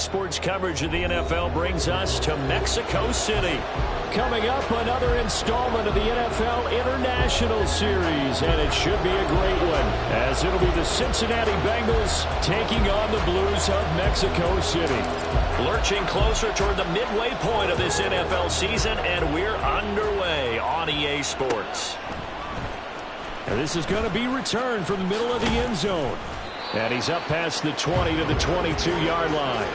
Sports coverage of the NFL brings us to Mexico City. Coming up, another installment of the NFL International Series, and it should be a great one, as it'll be the Cincinnati Bengals taking on the Blues of Mexico City. Lurching closer toward the midway point of this NFL season, and we're underway on EA Sports. And this is going to be returned from the middle of the end zone. And he's up past the 20 to the 22-yard line.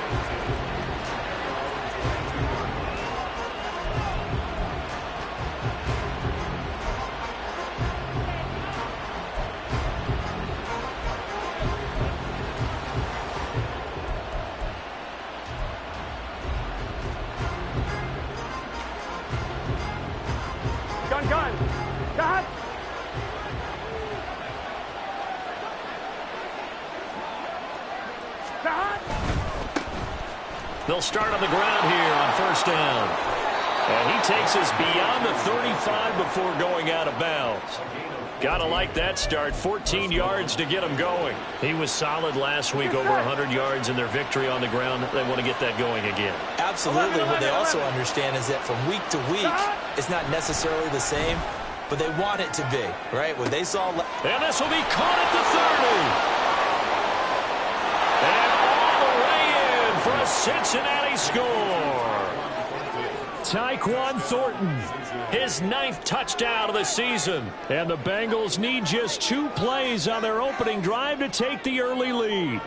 Gun. Cut. They'll start on the ground here on first down. And he takes us beyond the 35 before going out of bounds. Gotta like that start. 14 yards to get him going. He was solid last week, over 100 yards in their victory on the ground. They want to get that going again. Absolutely. What they also understand is that from week to week, it's not necessarily the same, but they want it to be, right? What they saw. And this will be caught at the 30. And all the way in for a Cincinnati score. Tyquan Thornton, his 9th touchdown of the season. And the Bengals need just 2 plays on their opening drive to take the early lead.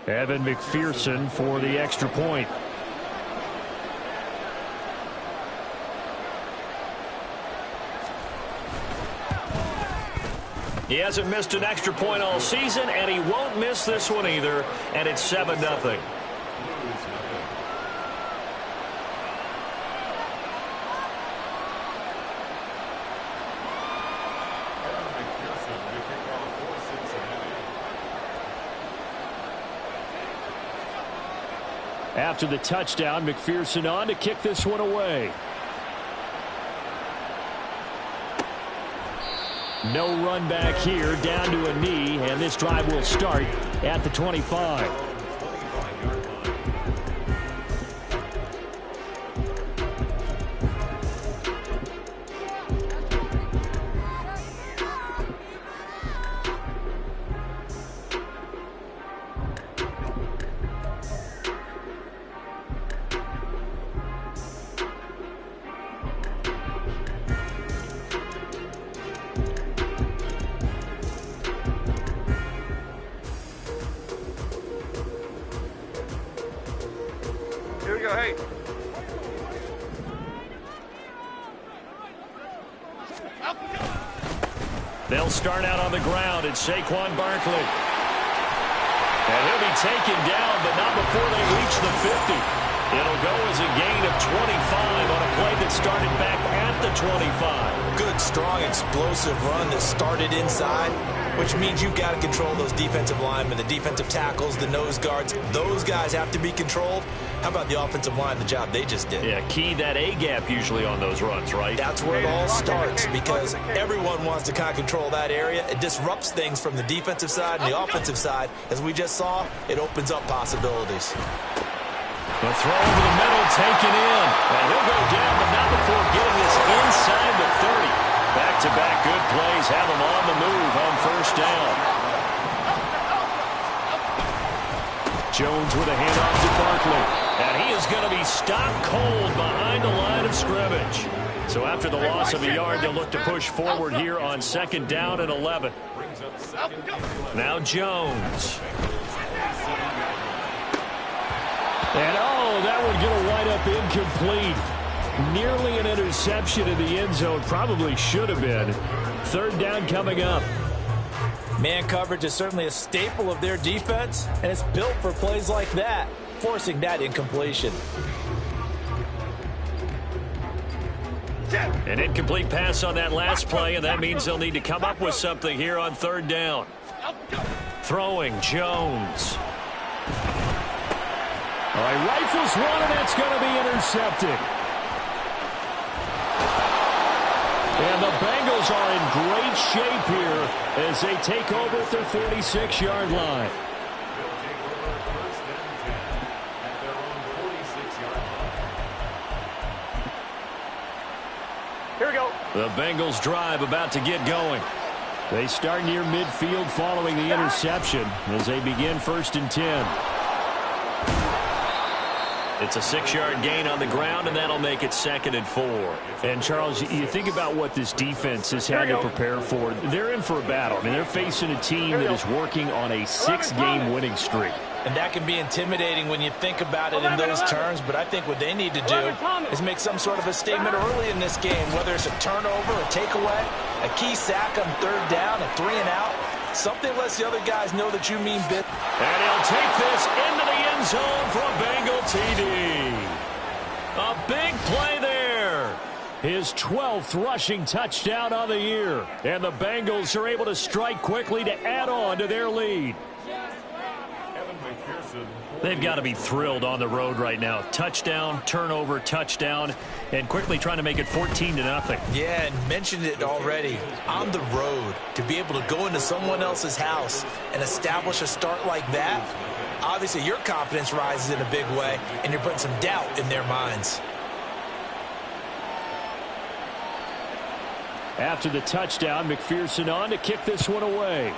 Evan McPherson for the extra point. He hasn't missed an extra point all season, and he won't miss this one either, and it's 7-0. After the touchdown, McPherson on to kick this one away. No run back here, down to a knee, and this drive will start at the 25. Here we go, hey. They'll start out on the ground at Saquon Barkley. And he'll be taken down, but not before they reach the 50. It'll go as a gain of 25 on a play that started back at the 25. Good, strong, explosive run that started inside, which means you've got to control those defensive linemen, the defensive tackles, the nose guards. Those guys have to be controlled. How about the offensive line, the job they just did? Yeah, key that A-gap usually on those runs, right? That's where it all starts, because everyone wants to kind of control that area. It disrupts things from the defensive side and the offensive side. As we just saw, it opens up possibilities. The throw over the middle, taken in. And he'll go down, but not before getting this inside the 30. Back-to-back good plays have him on the move on first down. Jones with a handoff to Barkley. And he is going to be stopped cold behind the line of scrimmage. So after the loss of a yard, they'll look to push forward here on 2nd down and 11. Now Jones. And that would get a wide-up incomplete. Nearly an interception in the end zone. Probably should have been. 3rd down coming up. Man coverage is certainly a staple of their defense, and it's built for plays like that, forcing that incompletion. An incomplete pass on that last play, and that means they'll need to come up with something here on 3rd down. Throwing, Jones. All right, rifles one, and that's going to be intercepted. And the Bengals are in great shape here as they take over at their 46-yard line. Here we go. The Bengals drive about to get going. They start near midfield following the interception as they begin 1st and 10. It's a 6-yard gain on the ground, and that'll make it 2nd and 4. And, Charles, you think about what this defense has had to prepare for. They're in for a battle. I mean, they're facing a team that is working on a 6-game winning streak. And that can be intimidating when you think about it in those terms, but I think what they need to do is make some sort of a statement early in this game, whether it's a turnover, a takeaway, a key sack on 3rd down, a 3-and-out. Something lets the other guys know that you mean business. And he'll take this into the end zone for a Bengal TD. A big play there. His 12th rushing touchdown on the year. And the Bengals are able to strike quickly to add on to their lead. They've got to be thrilled on the road right now. Touchdown, turnover, touchdown, and quickly trying to make it 14-0. Yeah, and mentioned it already. On the road, to be able to go into someone else's house and establish a start like that, obviously your confidence rises in a big way, and you're putting some doubt in their minds. After the touchdown, McPherson on to kick this one away.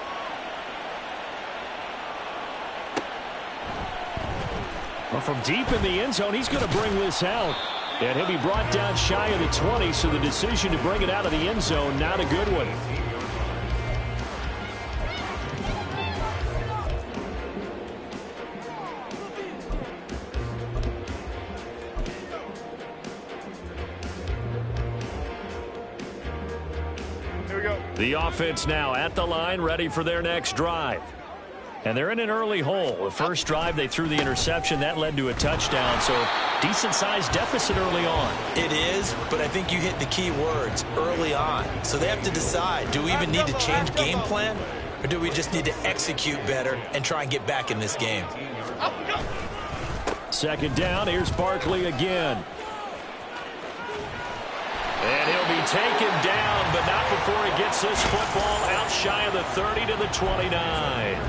Well, from deep in the end zone, he's going to bring this out. And he'll be brought down shy of the 20, so the decision to bring it out of the end zone, not a good one. Here we go. The offense now at the line, ready for their next drive. And they're in an early hole. The first drive, they threw the interception. That led to a touchdown, so decent-sized deficit early on. It is, but I think you hit the key words, early on. So they have to decide, do we even need to change game plan, or do we just need to execute better and try and get back in this game? 2nd down, here's Barkley again. And he'll be taken down, but not before he gets this football out shy of the 30 to the 29.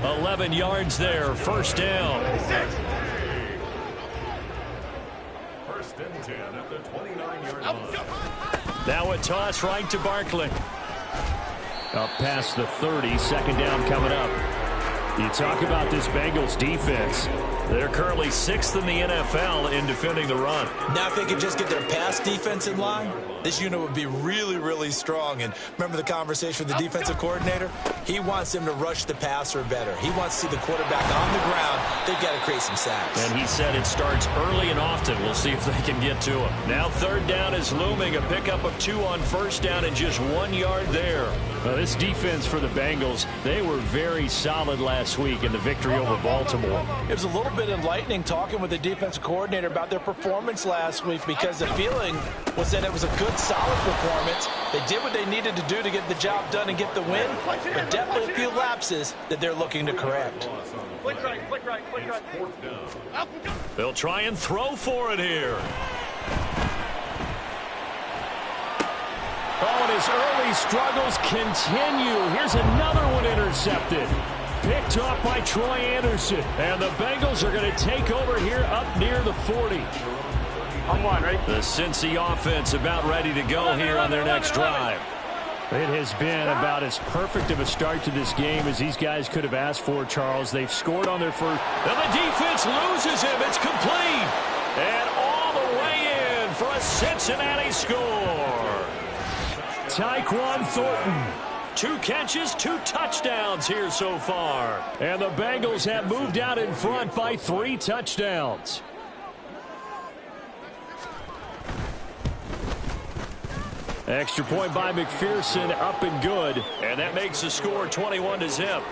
11 yards there, 1st down. 1st and 10 at the 29-yard line. Now a toss right to Barkley. Up past the 30, 2nd down coming up. You talk about this Bengals defense. They're currently 6th in the NFL in defending the run. Now if they could just get their pass defense in line, this unit would be really, really strong. And remember the conversation with the defensive coordinator? He wants them to rush the passer better. He wants to see the quarterback on the ground. They've got to create some sacks. And he said it starts early and often. We'll see if they can get to him. Now 3rd down is looming. A pickup of 2 on 1st down and just 1 yard there. Now, this defense for the Bengals, they were very solid last week in the victory over Baltimore. It was a little bit enlightening talking with the defensive coordinator about their performance last week, because the feeling was that it was a good, solid performance. They did what they needed to do to get the job done and get the win, but definitely a few lapses that they're looking to correct. Flick right, flick right, flick right. They'll try and throw for it here. Oh, and his early struggles continue. Here's another one intercepted. Picked off by Troy Anderson. And the Bengals are going to take over here up near the 40. On 1, ready? The Cincy offense about ready to go here on their next drive. It has been about as perfect of a start to this game as these guys could have asked for, Charles. They've scored on their first. And the defense loses him. It's complete. And all the way in for a Cincinnati score. Tyquan Thornton. 2 catches, 2 touchdowns here so far. And the Bengals have moved out in front by 3 touchdowns. Extra point by McPherson, up and good. And that makes the score 21-0.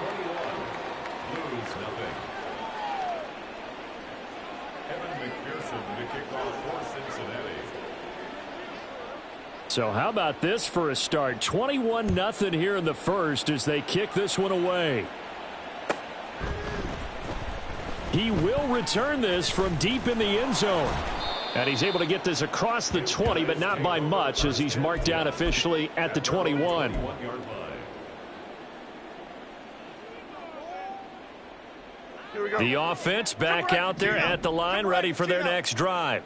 So how about this for a start? 21-0 here in the first as they kick this one away. He will return this from deep in the end zone. And he's able to get this across the 20, but not by much, as he's marked down officially at the 21. The offense back out there at the line, ready for their next drive.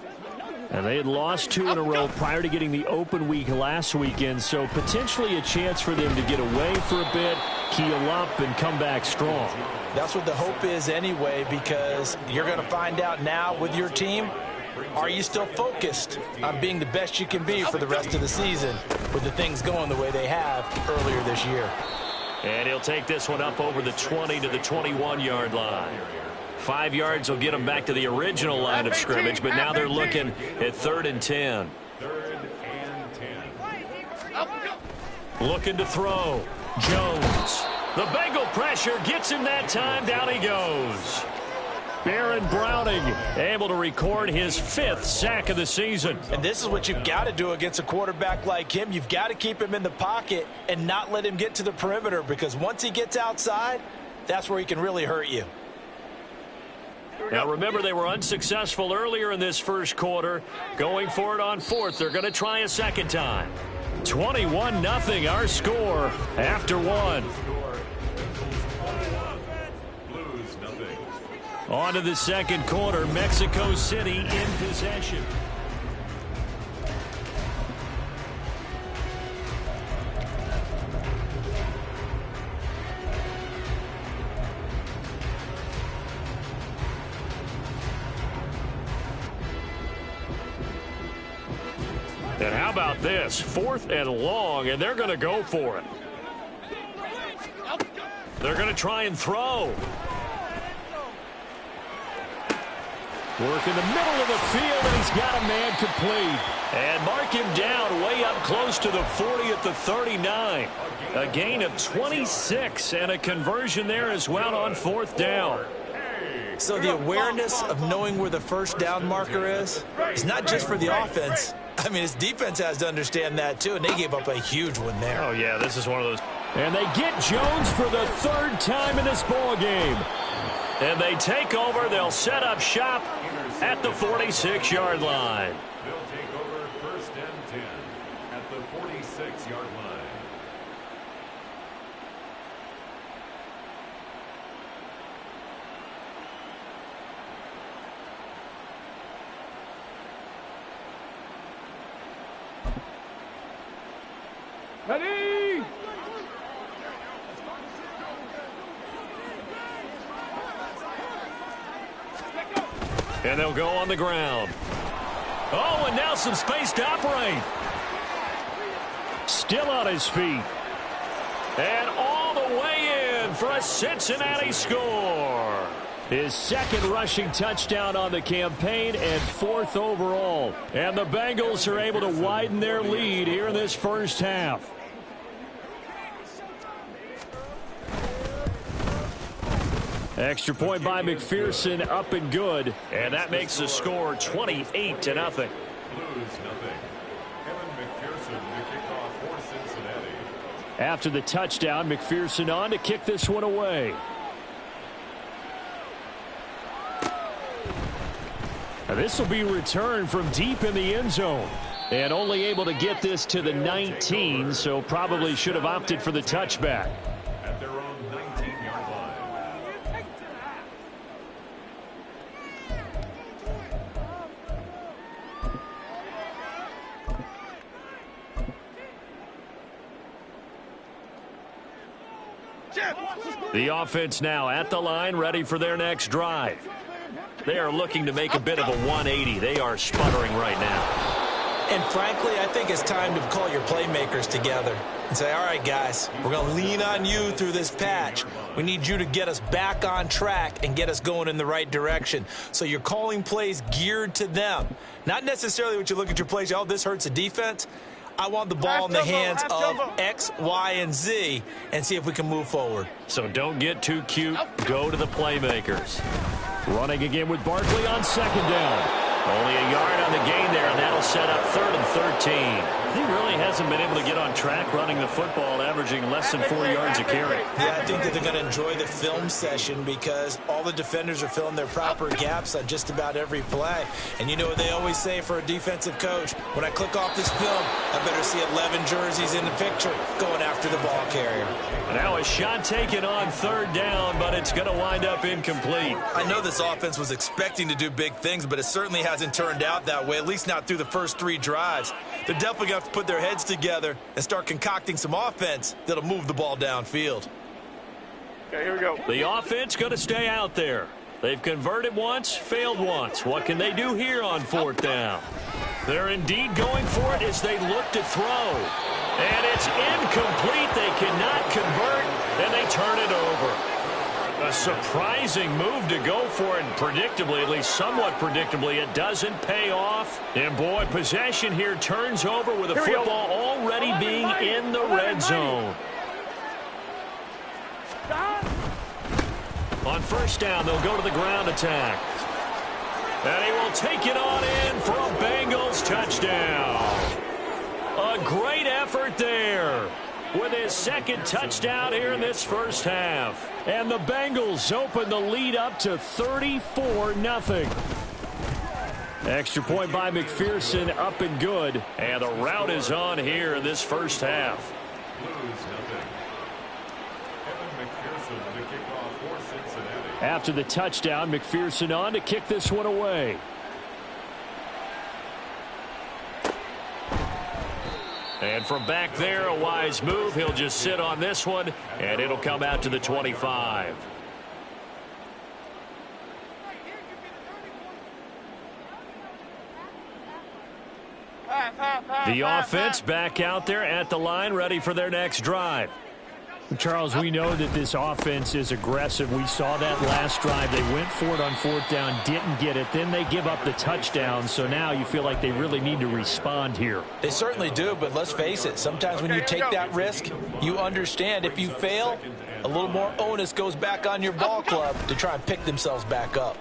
And they had lost 2 in a row prior to getting the open week last weekend, so potentially a chance for them to get away for a bit, keel up, and come back strong. That's what the hope is anyway, because you're going to find out now with your team, are you still focused on being the best you can be for the rest of the season with the things going the way they have earlier this year? And he'll take this one up over the 20 to the 21-yard line. 5 yards will get them back to the original line of scrimmage, but now they're looking at 3rd and 10. 3rd and 10. Looking to throw. Jones. The Bengal pressure gets him that time. Down he goes. Baron Browning able to record his 5th sack of the season. And this is what you've got to do against a quarterback like him. You've got to keep him in the pocket and not let him get to the perimeter, because once he gets outside, that's where he can really hurt you. Now remember, they were unsuccessful earlier in this first quarter. Going for it on 4th. They're going to try a second time. 21-0 our score after 1. On to the second quarter. Mexico City in possession. And how about this? 4th and long, and they're going to go for it. They're going to try and throw. Work in the middle of the field, and he's got a man complete. And mark him down way up close to the 40 at the 39. A gain of 26 and a conversion there as well on 4th down. So the awareness of knowing where the first down marker is not just for the offense. I mean, his defense has to understand that, too, and they gave up a huge one there. Oh, yeah, this is one of those. And they get Jones for the 3rd time in this ball game. And they take over. They'll set up shop at the 46-yard line. They'll take over 1st and 10 at the 46-yard line. Ready? And they'll go on the ground. Oh, and now some space to operate. Still on his feet. And all the way in for a Cincinnati score. His 2nd rushing touchdown on the campaign and 4th overall. And the Bengals are able to widen their lead here in this first half. Extra point by McPherson, up and good. And that makes the score 28-0. Blues 0. Kevin McPherson to kick off for Cincinnati. After the touchdown, McPherson on to kick this one away. Now this will be returned from deep in the end zone. And only able to get this to the 19, so probably should have opted for the touchback. At their own 19-yard line. The offense now at the line, ready for their next drive. They are looking to make a bit of a 180. They are sputtering right now. And frankly, I think it's time to call your playmakers together and say, all right, guys, we're going to lean on you through this patch. We need you to get us back on track and get us going in the right direction. So you're calling plays geared to them. Not necessarily what you look at your plays, oh, this hurts the defense. I want the ball in the hands of X, Y, and Z and see if we can move forward. So don't get too cute. Go to the playmakers. Running again with Barkley on 2nd down. Only a yard on the gain there, and that'll set up 3rd and 13. He really hasn't been able to get on track running the football, averaging less than 4 yards a carry. Yeah, I think that they're going to enjoy the film session because all the defenders are filling their proper gaps on just about every play. And you know what they always say for a defensive coach, when I click off this film, I better see 11 jerseys in the picture going after the ball carrier. Now a shot taken on 3rd down, but it's going to wind up incomplete. I know this offense was expecting to do big things, but it certainly hasn't turned out that way, at least not through the first 3 drives. They're definitely going to have to put their heads together and start concocting some offense that'll move the ball downfield. Okay, here we go. The offense going to stay out there. They've converted once, failed once. What can they do here on 4th down? They're indeed going for it as they look to throw. And it's incomplete. They cannot convert, and they turn it over. A surprising move to go for it, and predictably, at least somewhat predictably, it doesn't pay off. And boy, possession here turns over with the football already being in the red zone. On 1st down, they'll go to the ground attack. And he will take it on in for a Bengals touchdown. A great effort there with his 2nd touchdown here in this first half. And the Bengals open the lead up to 34-0. Extra point by McPherson, up and good. And the route is on here in this first half. After the touchdown, McPherson on to kick this one away. And from back there, a wise move. He'll just sit on this one, and it'll come out to the 25. The offense back out there at the line, ready for their next drive. Charles, we know that this offense is aggressive. We saw that last drive. They went for it on 4th down, didn't get it. Then they give up the touchdown. So now you feel like they really need to respond here. They certainly do, but let's face it. Sometimes when you take that risk, you understand if you fail, a little more onus goes back on your ball club to try and pick themselves back up.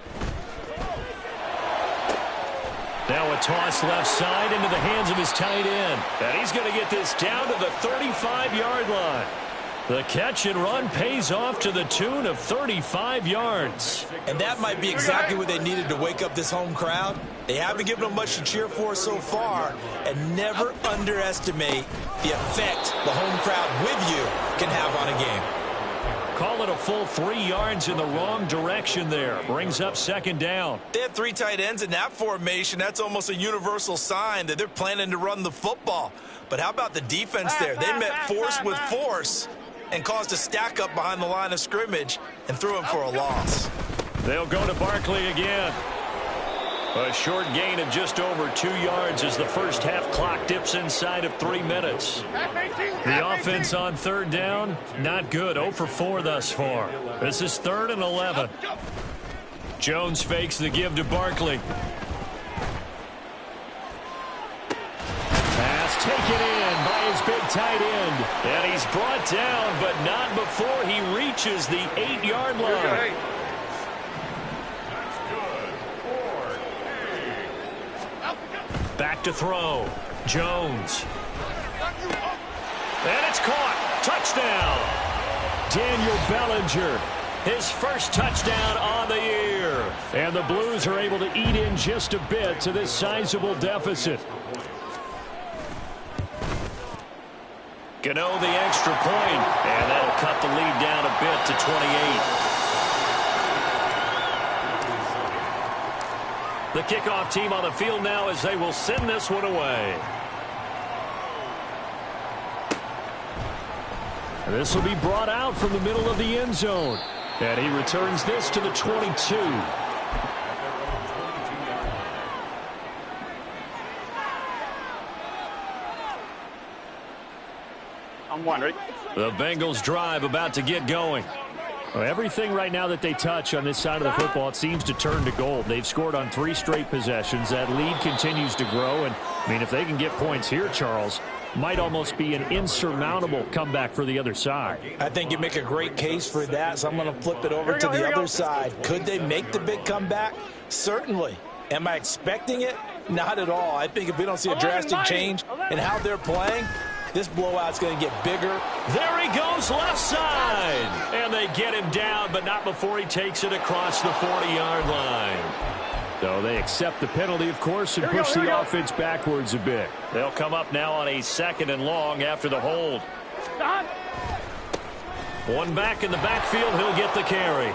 Now a toss left side into the hands of his tight end. And he's going to get this down to the 35-yard line. The catch and run pays off to the tune of 35 yards. And that might be exactly what they needed to wake up this home crowd. They haven't given them much to cheer for so far. And never underestimate the effect the home crowd with you can have on a game. Call it a full 3 yards in the wrong direction there. Brings up 2nd down. They have 3 tight ends in that formation. That's almost a universal sign that they're planning to run the football. But how about the defense there? They met force with force and caused a stack up behind the line of scrimmage and threw him for a loss. They'll go to Barkley again. A short gain of just over 2 yards as the first half clock dips inside of 3 minutes. The offense on 3rd down, not good. 0 for 4 thus far. This is 3rd and 11. Jones fakes the give to Barkley. Pass taken in by his big tight end. And he's brought down, but not before he reaches the 8-yard line. Back to throw. Jones. And it's caught. Touchdown. Daniel Bellinger. His first touchdown on the year. And the Blues are able to eat in just a bit to this sizable deficit. Gano the extra point, and that'll cut the lead down a bit to 28. The kickoff team on the field now as they will send this one away. This will be brought out from the middle of the end zone. And he returns this to the 22. I'm wondering. The Bengals drive about to get going. Well, everything right now that they touch on this side of the football, it seems to turn to gold. They've scored on 3 straight possessions. That lead continues to grow. And, I mean, if they can get points here, Charles, might almost be an insurmountable comeback for the other side. I think you make a great case for that, so I'm going to flip it over to the other side. Could they make the big comeback? Certainly. Am I expecting it? Not at all. I think if we don't see a drastic change in how they're playing, this blowout's going to get bigger. There he goes left side. And they get him down, but not before he takes it across the 40-yard line. So they accept the penalty, of course, and push the offense backwards a bit. They'll come up now on a 2nd and long after the hold. One back in the backfield. He'll get the carry.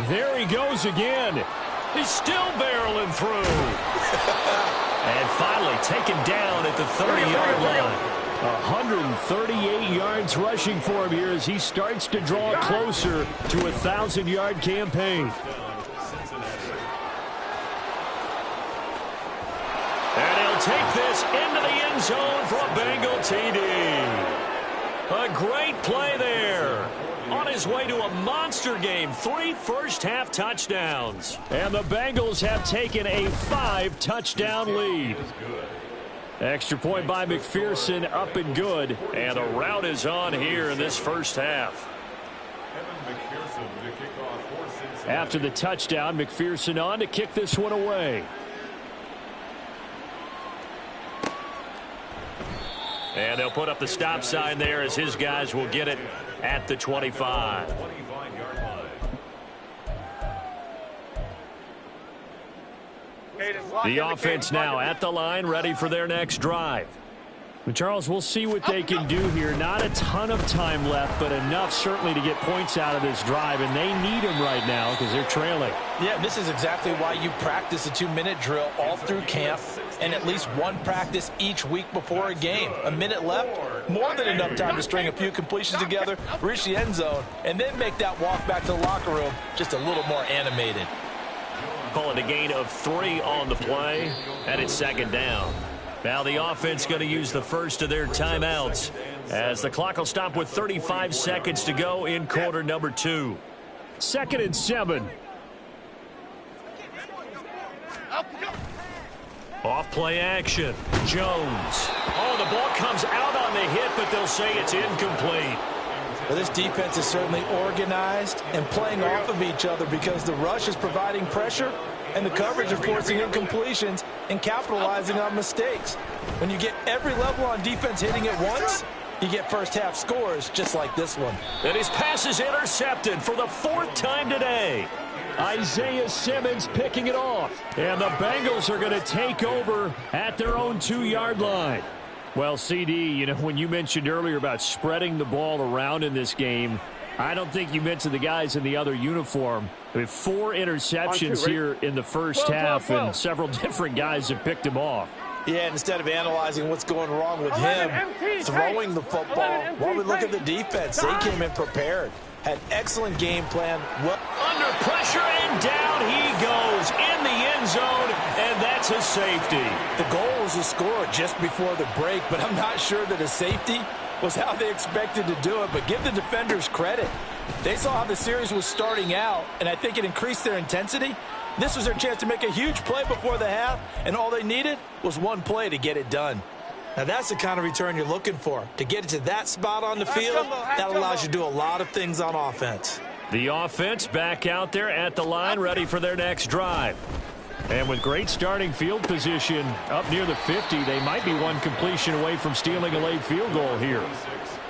There he goes again. He's still barreling through. And finally taken down at the 30-yard line. 138 yards rushing for him here as he starts to draw closer to a 1,000-yard campaign. And he'll take this into the end zone for a Bengal TD. A great play there. On his way to a monster game, 3 first-half touchdowns. And the Bengals have taken a 5-touchdown lead. Extra point by McPherson, up and good. And the route is on here in this first half. After the touchdown, McPherson on to kick this one away. And they'll put up the stop sign there as his guys will get it at the 25. The offense now at the line, ready for their next drive. But Charles, we'll see what they can do here. Not a ton of time left, but enough certainly to get points out of this drive, and they need them right now because they're trailing. Yeah, this is exactly why you practice a 2-minute drill all through camp and at least one practice each week before a game. A minute left, more than enough time to string a few completions together, reach the end zone, and then make that walk back to the locker room just a little more animated. Call it a gain of 3 on the play, and it's 2nd down. Now the offense going to use the first of their timeouts as the clock will stop with 35 seconds to go in quarter number 2. 2nd and 7. Off play action. Jones. Oh, the ball comes out on the hit, but they'll say it's incomplete. Well, this defense is certainly organized and playing off of each other because the rush is providing pressure and the coverage is forcing incompletions and capitalizing on mistakes. When you get every level on defense hitting at once, you get first-half scores just like this one. And his pass is intercepted for the 4th time today. Isaiah Simmons picking it off. And the Bengals are going to take over at their own 2-yard line. Well, CD, you know, when you mentioned earlier about spreading the ball around in this game, I don't think you mentioned the guys in the other uniform. I mean, 4 interceptions here in the first half, and several different guys have picked him off. Yeah, and instead of analyzing what's going wrong with him, throwing the football, while we look at the defense, they came in prepared. Had excellent game plan. Well, under pressure, and down he goes in the end zone, and that's a safety. The goal was to score just before the break, but I'm not sure that a safety was how they expected to do it, but give the defenders credit. They saw how the series was starting out, and I think it increased their intensity. This was their chance to make a huge play before the half, and all they needed was one play to get it done. Now, that's the kind of return you're looking for. To get it to that spot on the field, that allows you to do a lot of things on offense. The offense back out there at the line, ready for their next drive. And with great starting field position up near the 50, they might be one completion away from stealing a late field goal here.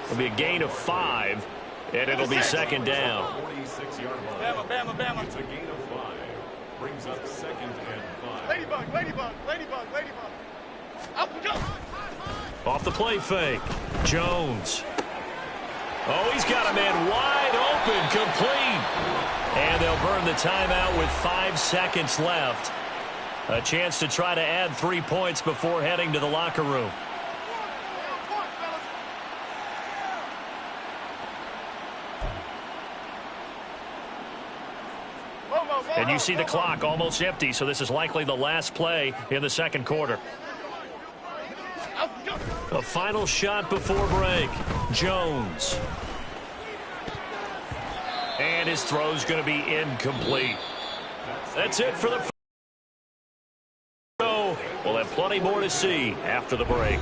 It'll be a gain of 5, and it'll be 2nd down. Bama. It's a gain of 5. Brings up 2nd and 5. Ladybug. Up we go. Off the play fake. Jones. Oh, he's got a man wide open, complete. And they'll burn the timeout with 5 seconds left. A chance to try to add 3 points before heading to the locker room. And you see the clock almost empty, so this is likely the last play in the 2nd quarter. A final shot before break. Jones. And his throw's going to be incomplete. That's it for the first. We'll have plenty more to see after the break.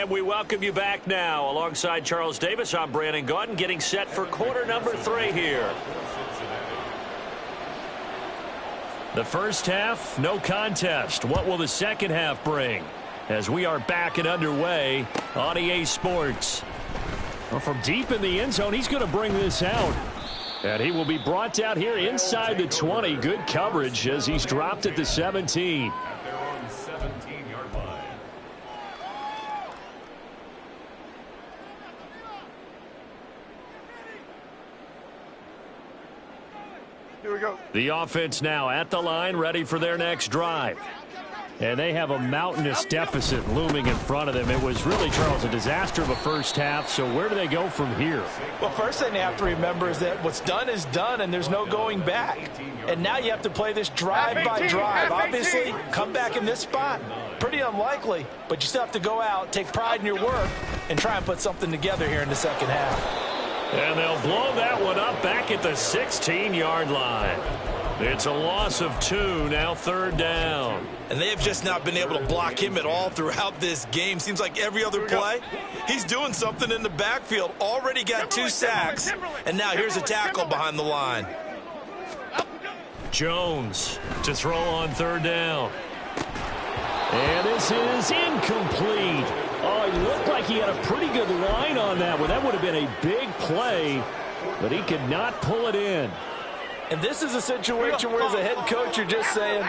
And we welcome you back now. Alongside Charles Davis, I'm Brandon Gaudin, getting set for quarter number 3 here. The first half, no contest. What will the second half bring? As we are back and underway on EA Sports. Well, from deep in the end zone, he's going to bring this out. And he will be brought out here inside the 20. Good coverage as he's dropped at the 17. At their own 17-yard line. Here we go. The offense now at the line, ready for their next drive. And they have a mountainous deficit looming in front of them. It was really, Charles, a disaster of a first half. So where do they go from here? Well, first thing they have to remember is that what's done is done, and there's no going back. And now you have to play this drive by drive. Obviously, come back in this spot, pretty unlikely. But you still have to go out, take pride in your work, and try and put something together here in the second half. And they'll blow that one up back at the 16-yard line. It's a loss of 2, now third down. And they have just not been able to block him at all throughout this game. Seems like every other play, he's doing something in the backfield. Already got 2 sacks, and now here's a tackle behind the line. Jones to throw on third down. And this is incomplete. Oh, it looked like he had a pretty good line on that one. That would have been a big play, but he could not pull it in. And this is a situation where, as a head coach, you're just saying,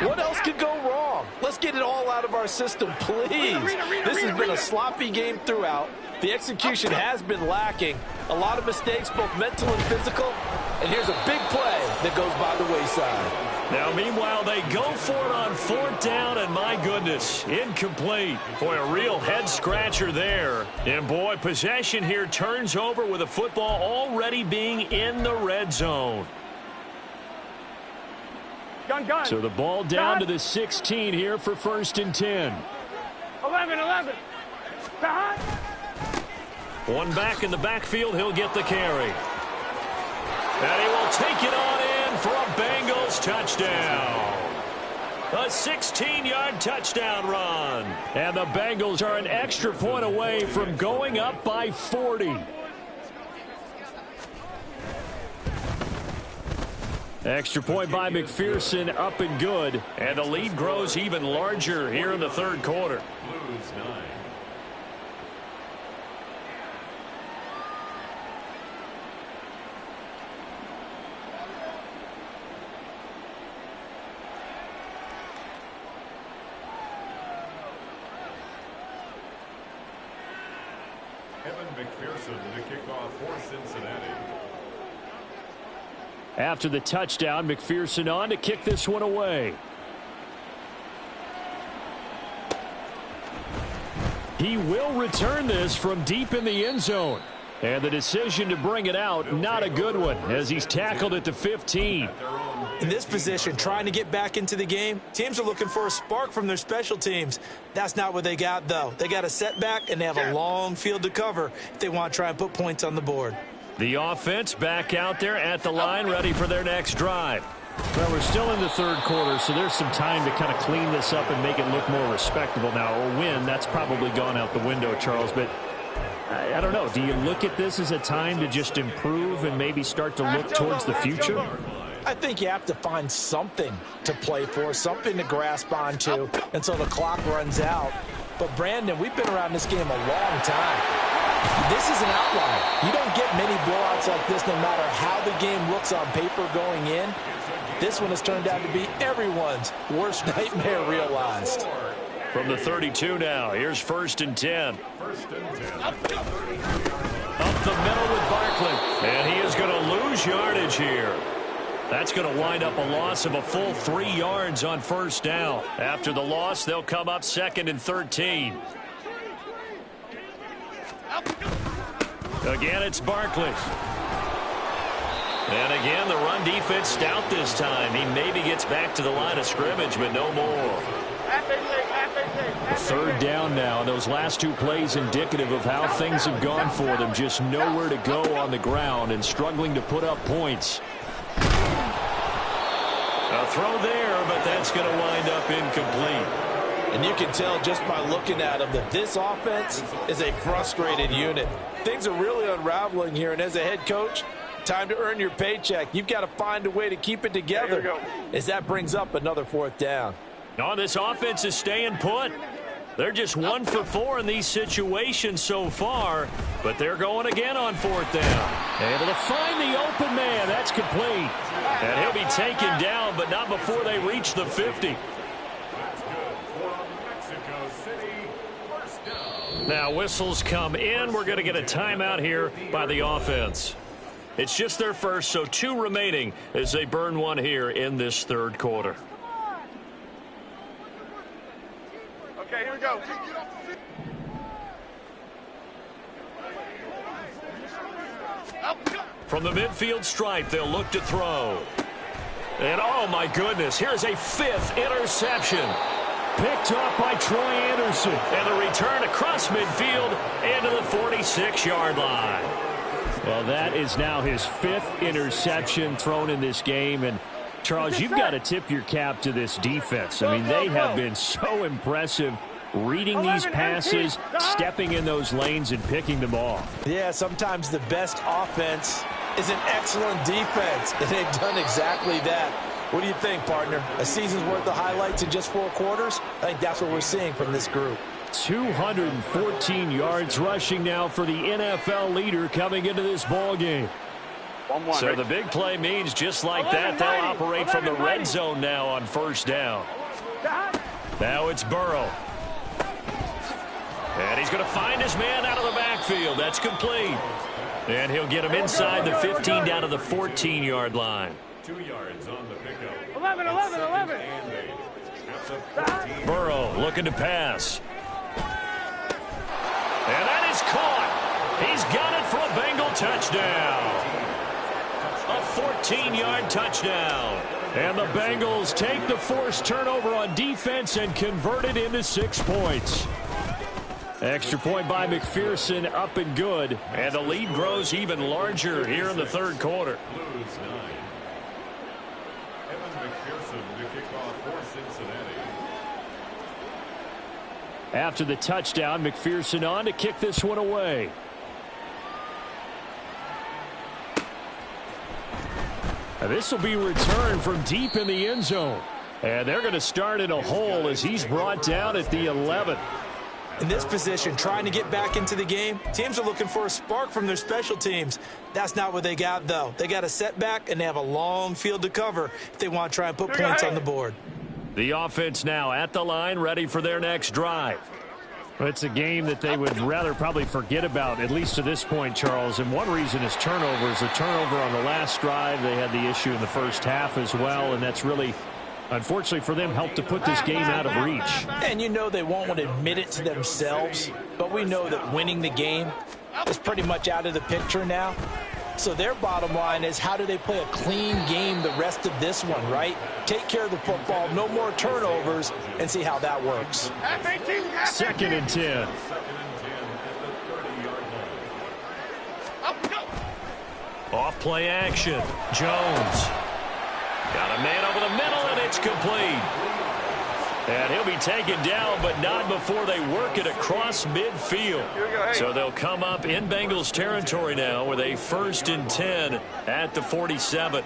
what else could go wrong? Let's get it all out of our system, please. This has been a sloppy game throughout. The execution has been lacking. A lot of mistakes, both mental and physical. And here's a big play that goes by the wayside. Now, meanwhile, they go for it on fourth down, and my goodness, incomplete. Boy, a real head-scratcher there. And, boy, possession here turns over with a football already being in the red zone. Gun. So the ball down to the 16 here for 1st and 10. 11. Behind. One back in the backfield, he'll get the carry. And he will take it on in for a Bengals touchdown. A 16-yard touchdown run. And the Bengals are an extra point away from going up by 40. Extra point by McPherson, up and good. And the lead grows even larger here in the third quarter. Blues 9. Evan McPherson to kick off for Cincinnati. After the touchdown, McPherson on to kick this one away. He will return this from deep in the end zone. And the decision to bring it out, not a good one, as he's tackled at the 15. In this position, trying to get back into the game, teams are looking for a spark from their special teams. That's not what they got, though. They got a setback, and they have a long field to cover if they want to try and put points on the board. The offense back out there at the line, ready for their next drive. Well, we're still in the third quarter, so there's some time to kind of clean this up and make it look more respectable now. A win, that's probably gone out the window, Charles, but I don't know. Do you look at this as a time to just improve and maybe start to look towards the future? I think you have to find something to play for, something to grasp onto until the clock runs out. But, Brandon, we've been around this game a long time. This is an outlier. You don't get many blowouts like this no matter how the game looks on paper going in. This one has turned out to be everyone's worst nightmare realized. From the 32 now, here's 1st and 10. Up the middle with Barkley. And he is going to lose yardage here. That's going to wind up a loss of a full 3 yards on 1st down. After the loss, they'll come up 2nd and 13. Again, it's Barkley. And again, the run defense stout this time. He maybe gets back to the line of scrimmage, but no more. 3rd down now. Those last 2 plays indicative of how things have gone for them. Just nowhere to go on the ground and struggling to put up points. A throw there, but that's going to wind up incomplete. And you can tell just by looking at them that this offense is a frustrated unit. Things are really unraveling here, and as a head coach, time to earn your paycheck. You've got to find a way to keep it together as that brings up another 4th down. No, this offense is staying put. They're just 1 for 4 in these situations so far, but they're going again on 4th down. Able to find the open man. That's complete. And he'll be taken down, but not before they reach the 50. Now whistles come in. We're going to get a timeout here by the offense. It's just their first, so 2 remaining as they burn 1 here in this 3rd quarter. Okay, here we go. From the midfield stripe, they'll look to throw. And, oh, my goodness, here's a 5th interception. Picked up by Troy Anderson. And the return across midfield into the 46-yard line. Well, that is now his 5th interception thrown in this game. And, Charles, you've got to tip your cap to this defense. I mean, they have been so impressive reading these passes, stepping in those lanes, and picking them off. Yeah, sometimes the best offense is an excellent defense, and they've done exactly that. What do you think, partner? A season's worth of highlights in just 4 quarters? I think that's what we're seeing from this group. 214 yards rushing now for the NFL leader coming into this ball game. So the big play means just like that, they'll operate from the red zone now on 1st down. Now it's Burrow. And he's going to find his man out of the backfield. That's complete. And he'll get him inside the 15 down to the 14-yard line. 2 yards on the pickup. 11. Burrow looking to pass. And that is caught. He's got it for a Bengal touchdown. A 14-yard touchdown. And the Bengals take the forced turnover on defense and convert it into 6 points. Extra point by McPherson, up and good. And the lead grows even larger here in the 3rd quarter. Blues 9. Evan McPherson to kick off for Cincinnati. After the touchdown, McPherson on to kick this one away. And this will be returned from deep in the end zone. And they're going to start in a hole as he's brought down at the 11. In this position, trying to get back into the game, teams are looking for a spark from their special teams. That's not what they got, though. They got a setback, and they have a long field to cover if they want to try and put points on the board. The offense now at the line, ready for their next drive. It's a game that they would rather probably forget about, at least to this point, Charles. And one reason is turnovers. The turnover on the last drive, they had the issue in the first half as well, and that's really, unfortunately for them, helped to put this game out of reach. And you know they won't want to admit it to themselves, but we know that winning the game is pretty much out of the picture now. So their bottom line is, how do they play a clean game the rest of this one, right? Take care of the football, no more turnovers, and see how that works. 2nd and 10. Off play action. Jones. Got a man over the middle, and it's complete. And he'll be taken down, but not before they work it across midfield. So they'll come up in Bengals territory now with a 1st and 10 at the 47.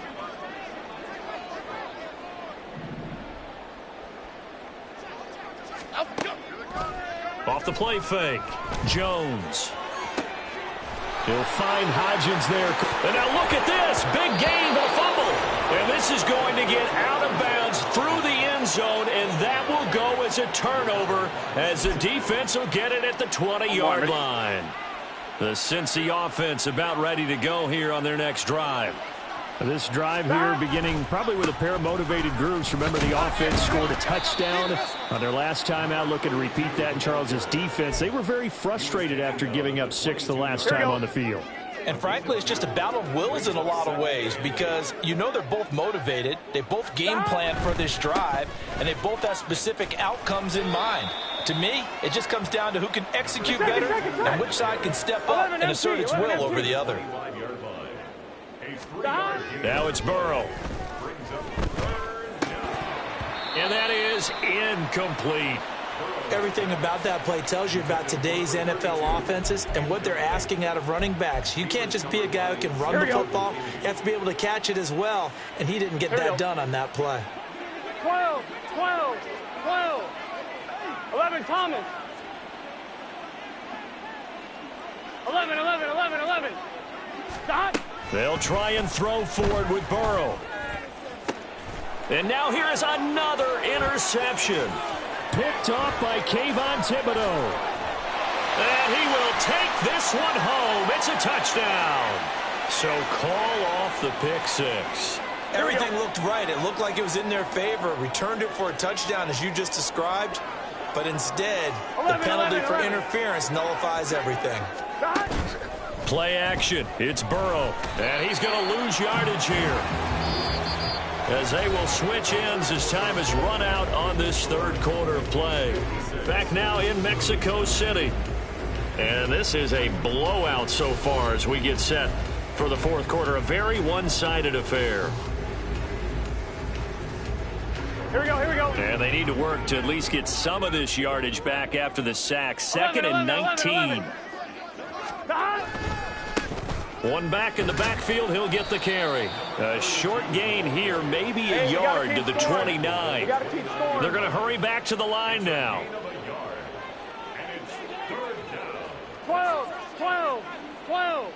Off the play fake. Jones. He'll find Hodgins there. And now look at this. Big gain, but a fumble. And this is going to get out of bounds through the end zone, and that will go as a turnover as the defense will get it at the 20-yard line. The Cincy offense about ready to go here on their next drive. This drive here beginning probably with a pair of motivated groups. Remember, the offense scored a touchdown on their last time out. Looking to repeat that in Charles's defense. They were very frustrated after giving up 6 the last time on the field. And frankly, it's just a battle of wills in a lot of ways, because you know they're both motivated. They both game plan for this drive, and they both have specific outcomes in mind. To me, it just comes down to who can execute better and which side can step up and assert its will over the other. Now it's Burrow. And that is incomplete. Everything about that play tells you about today's NFL offenses and what they're asking out of running backs. You can't just be a guy who can run the football. You have to be able to catch it as well, and he didn't get that done on that play. 12, 12, 12. 11, Thomas. 11, 11, 11, 11. Stop. They'll try and throw forward with Burrow. And now here is another interception. Picked off by Kayvon Thibodeau. And he will take this one home. It's a touchdown. So call off the pick six. Everything looked right. It looked like it was in their favor. Returned it for a touchdown, as you just described. But instead, the penalty for interference nullifies everything. Play action. It's Burrow. And he's going to lose yardage here, as they will switch ends as time has run out on this third quarter of play. Back now in Mexico City. And this is a blowout so far as we get set for the fourth quarter. A very one-sided affair. Here we go, here we go. And they need to work to at least get some of this yardage back after the sack. Second and 19. One back in the backfield, he'll get the carry. A short gain here, maybe a yard to the 29. They're going to hurry back to the line now. 12, 12, 12.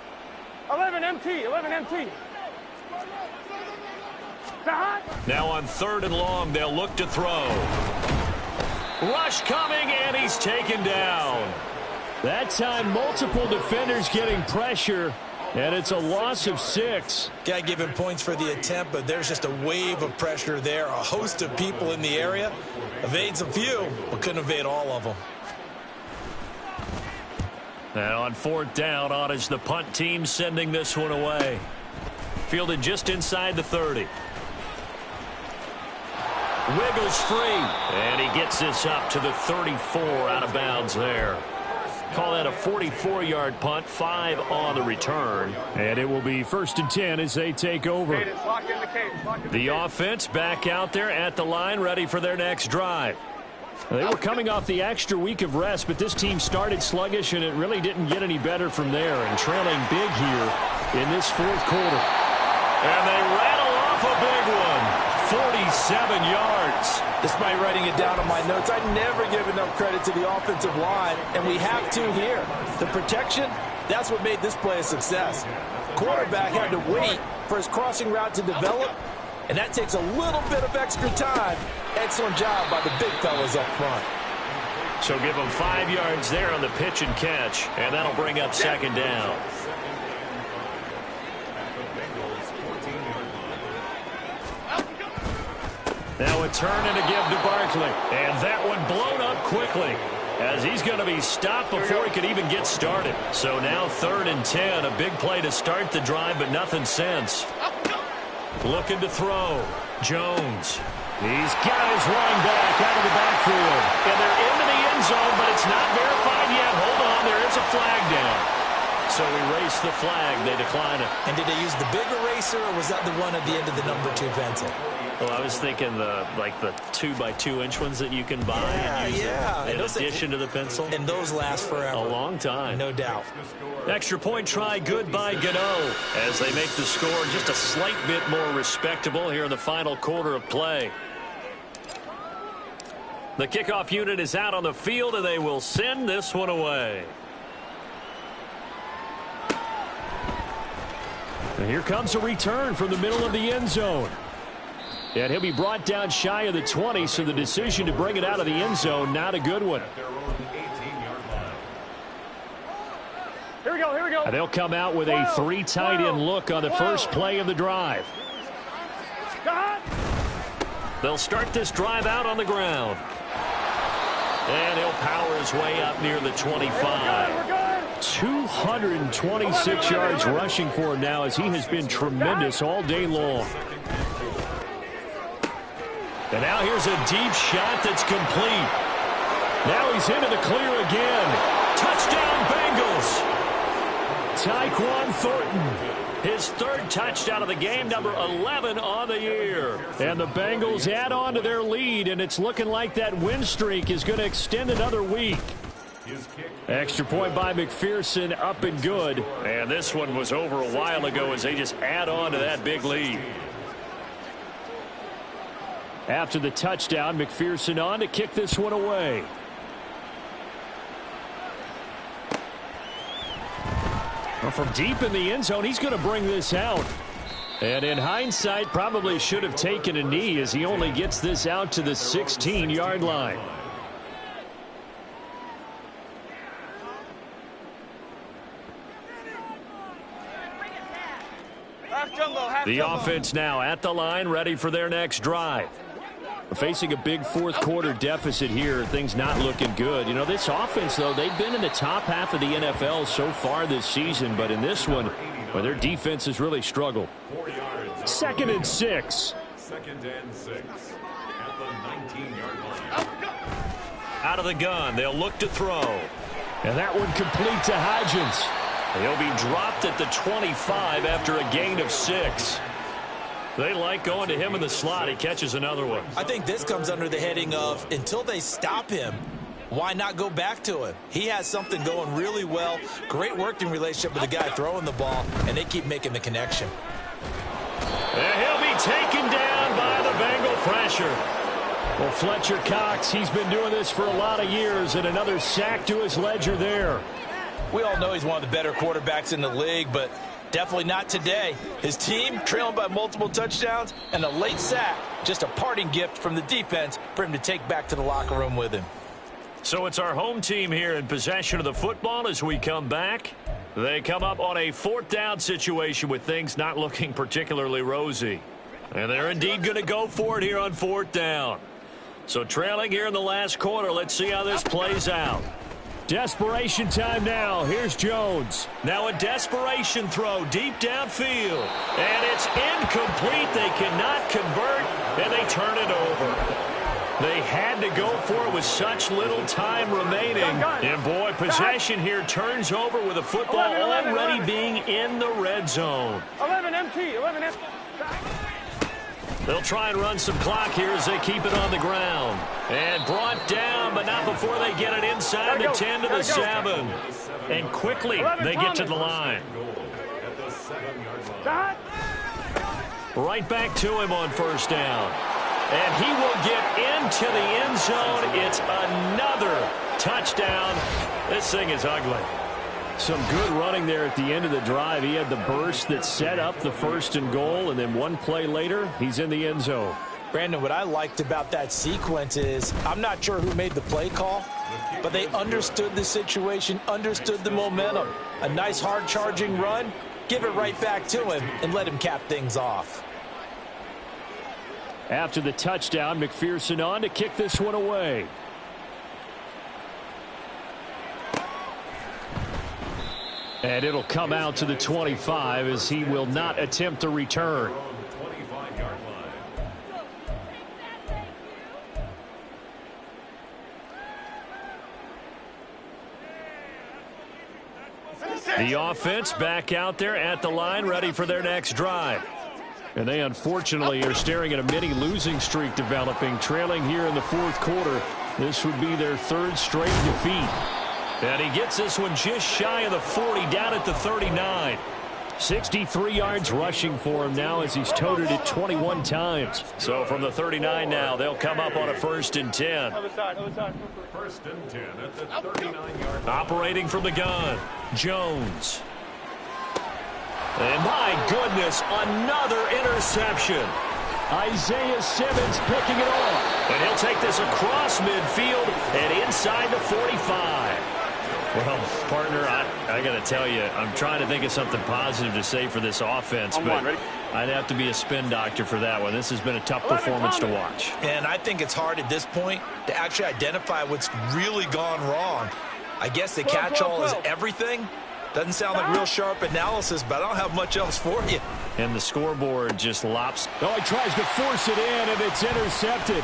11 MT, 11 MT. Now on third and long, they'll look to throw. Rush coming, and he's taken down. That time, multiple defenders getting pressure. And it's a loss of 6. Got to give him points for the attempt, but there's just a wave of pressure there. A host of people in the area. Evades a few, but couldn't evade all of them. Now on fourth down, on is the punt team sending this one away. Fielded just inside the 30. Wiggles free. And he gets this up to the 34 out of bounds there. Call that a 44-yard punt, 5 on the return. And it will be 1st and 10 as they take over. The offense back out there at the line, ready for their next drive. They were coming off the extra week of rest, but this team started sluggish, and it really didn't get any better from there. And trailing big here in this fourth quarter. And they rattle off a big one. 47 yards. Despite writing it down on my notes, I never give enough credit to the offensive line, and we have to here. The protection, that's what made this play a success. Quarterback had to wait for his crossing route to develop, and that takes a little bit of extra time. Excellent job by the big fellas up front. So give them 5 yards there on the pitch and catch, and that'll bring up second down. Now a turn and a give to Barkley. And that one blown up quickly, as he's going to be stopped before he could even get started. So now 3rd and 10, a big play to start the drive, but nothing since. Looking to throw. Jones. He's got his running back out of the backfield. And they're into the end zone, but it's not verified yet. Hold on, there is a flag down. So erase the flag. They decline it. And did they use the big eraser, or was that the one at the end of the number 2 pencil? Well, I was thinking the 2x2-inch ones that you can buy and use in addition to the pencil. And those last forever. A long time. No doubt. Extra point try good by Gano as they make the score just a slight bit more respectable here in the final quarter of play. The kickoff unit is out on the field, and they will send this one away. And here comes a return from the middle of the end zone. And he'll be brought down shy of the 20, so the decision to bring it out of the end zone, not a good one. Here we go, here we go. And they'll come out with a 3 tight end look on the first play of the drive. They'll start this drive out on the ground. And he'll power his way up near the 25. 226 yards rushing for him now, as he has been tremendous all day long. And now here's a deep shot that's complete. Now he's into the clear again. Touchdown, Bengals. Tyquan Thornton. His third touchdown of the game, number 11 on the year. And the Bengals add on to their lead, and it's looking like that win streak is going to extend another week. Extra point by McPherson, up and good. And this one was over a while ago as they just add on to that big lead. After the touchdown, McPherson on to kick this one away. Well, from deep in the end zone, he's going to bring this out. And in hindsight, probably should have taken a knee as he only gets this out to the 16-yard line. The offense now at the line, ready for their next drive. Facing a big fourth quarter deficit here, things not looking good. You know, this offense, though, they've been in the top half of the NFL so far this season, but in this one, well, their defense has really struggled. 2nd and 6. 2nd and 6 at the 19-yard line. Out of the gun, they'll look to throw. And that one complete to Hodgins. He'll be dropped at the 25 after a gain of 6. They like going to him in the slot. He catches another one. I think this comes under the heading of until they stop him, why not go back to him? He has something going really well. Great working relationship with the guy throwing the ball, and they keep making the connection. And he'll be taken down by the Bengal pressure. Well, Fletcher Cox, he's been doing this for a lot of years, and another sack to his ledger there. We all know he's one of the better quarterbacks in the league, but definitely not today. His team trailing by multiple touchdowns and a late sack. Just a parting gift from the defense for him to take back to the locker room with him. So it's our home team here in possession of the football as we come back. They come up on a 4th down situation with things not looking particularly rosy. And they're indeed going to go for it here on 4th down. So trailing here in the last quarter, let's see how this plays out. Desperation time now. Here's Jones. Now a desperation throw deep downfield. And it's incomplete. They cannot convert, and they turn it over. They had to go for it with such little time remaining. And, boy, possession here turns over with the football already being in the red zone. 11 MT, 11 MT. They'll try and run some clock here as they keep it on the ground. And brought down, but not before they get it inside the 10 to the 7. And quickly they get to the line. Right back to him on 1st down. And he will get into the end zone. It's another touchdown. This thing is ugly. Some good running there at the end of the drive. He had the burst that set up the 1st and goal, and then one play later, he's in the end zone. Brandon, what I liked about that sequence is I'm not sure who made the play call, but they understood the situation, understood the momentum. A nice hard-charging run, give it right back to him, and let him cap things off. After the touchdown, McPherson on to kick this one away. And it'll come out to the 25 as he will not attempt a return. The offense back out there at the line, ready for their next drive. And they unfortunately are staring at a mini losing streak developing, trailing here in the 4th quarter. This would be their 3rd straight defeat. And he gets this one just shy of the 40, down at the 39. 63 yards rushing for him now as he's toted it 21 times. So from the 39 now, they'll come up on a 1st and 10. 1st and 10 at the 39-yard line. Operating from the gun, Jones. And my goodness, another interception. Isaiah Simmons picking it off. And he'll take this across midfield and inside the 45. Well, partner, I got to tell you, I'm trying to think of something positive to say for this offense, but I'd have to be a spin doctor for that one. This has been a tough performance to watch. And I think it's hard at this point to actually identify what's really gone wrong. I guess the catch-all is everything. Doesn't sound like real sharp analysis, but I don't have much else for you. And the scoreboard just lops. Oh, he tries to force it in, and it's intercepted.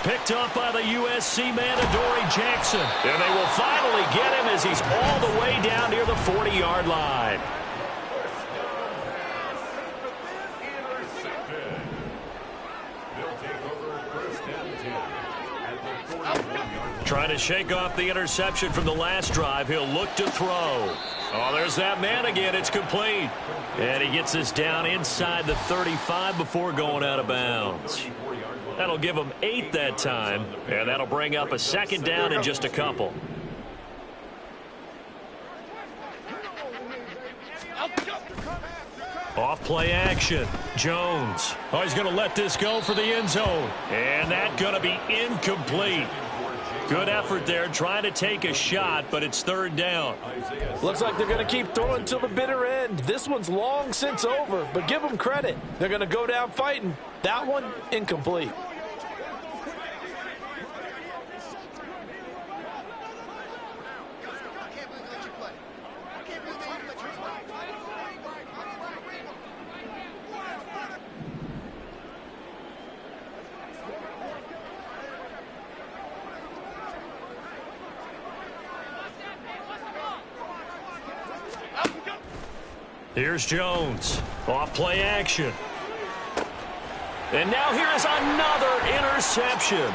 Picked up by the USC man, Adoree Jackson. And they will finally get him as he's all the way down near the 40-yard line. Trying to shake off the interception from the last drive. He'll look to throw. Oh, there's that man again. It's complete. And he gets us down inside the 35 before going out of bounds. That'll give him 8 that time, and that'll bring up a second down in just a couple. Off play action. Jones. Oh, he's going to let this go for the end zone. And that's going to be incomplete. Good effort there trying to take a shot, but it's third down. Looks like they're going to keep throwing till the bitter end. This one's long since over, but give them credit. They're going to go down fighting. That one, incomplete. Here's Jones. Off play action. And now here is another interception.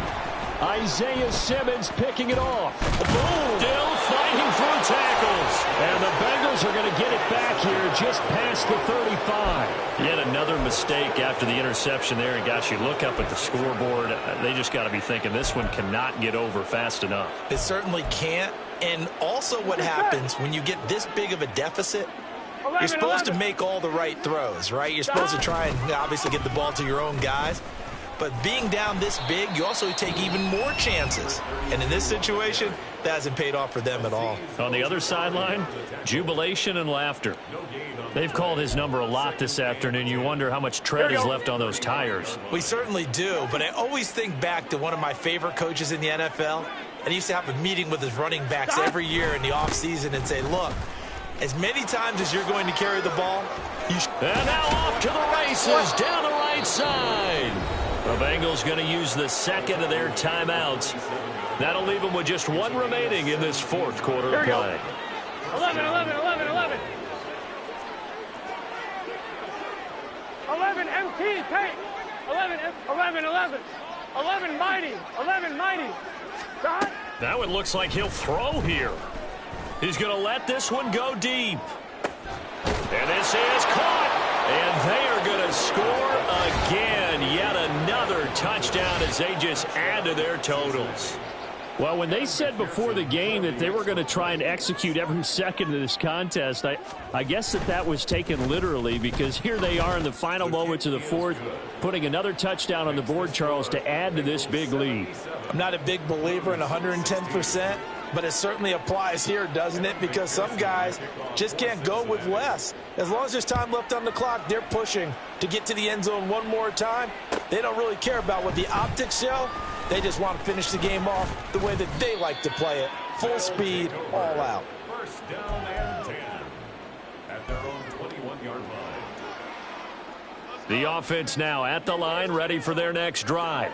Isaiah Simmons picking it off. Boom! Still fighting through tackles. And the Bengals are going to get it back here just past the 35. Yet another mistake after the interception there. And gosh, you look up at the scoreboard. They just got to be thinking this one cannot get over fast enough. It certainly can't. And also what happens when you get this big of a deficit, you're supposed to make all the right throws, right? You're supposed to try and obviously get the ball to your own guys. But being down this big, you also take even more chances. And in this situation, that hasn't paid off for them at all. On the other sideline, jubilation and laughter. They've called his number a lot this afternoon. You wonder how much tread is left on those tires. We certainly do, but I always think back to one of my favorite coaches in the NFL. And he used to have a meeting with his running backs every year in the offseason and say, look, as many times as you're going to carry the ball, you should. And now off to the races down the right side. The Bengals going to use the second of their timeouts. That'll leave them with just one remaining in this fourth quarter of play. 11, 11, 11, 11. 11 MT, take. 11, 11, 11. 11 mighty, 11 mighty. Dot. That one looks like he'll throw here. He's going to let this one go deep. And this is caught. And they are going to score again. Yet another touchdown as they just add to their totals. Well, when they said before the game that they were going to try and execute every second of this contest, I guess that was taken literally, because here they are in the final moments of the fourth, putting another touchdown on the board, Charles, to add to this big lead. I'm not a big believer in 110%. But it certainly applies here, doesn't it? Because some guys just can't go with less. As long as there's time left on the clock, they're pushing to get to the end zone one more time. They don't really care about what the optics show. They just want to finish the game off the way that they like to play it. Full speed, all out. First down and 10 at their own 21-yard line. The offense now at the line, ready for their next drive.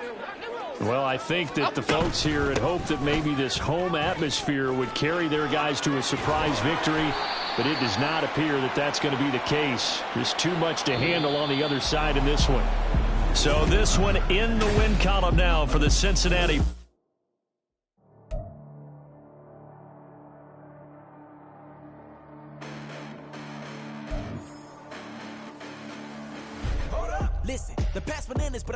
Well, I think that the folks here had hoped that maybe this home atmosphere would carry their guys to a surprise victory, but it does not appear that that's going to be the case. There's too much to handle on the other side in this one. So this one in the win column now for the Cincinnati. Listen, the past bananas, but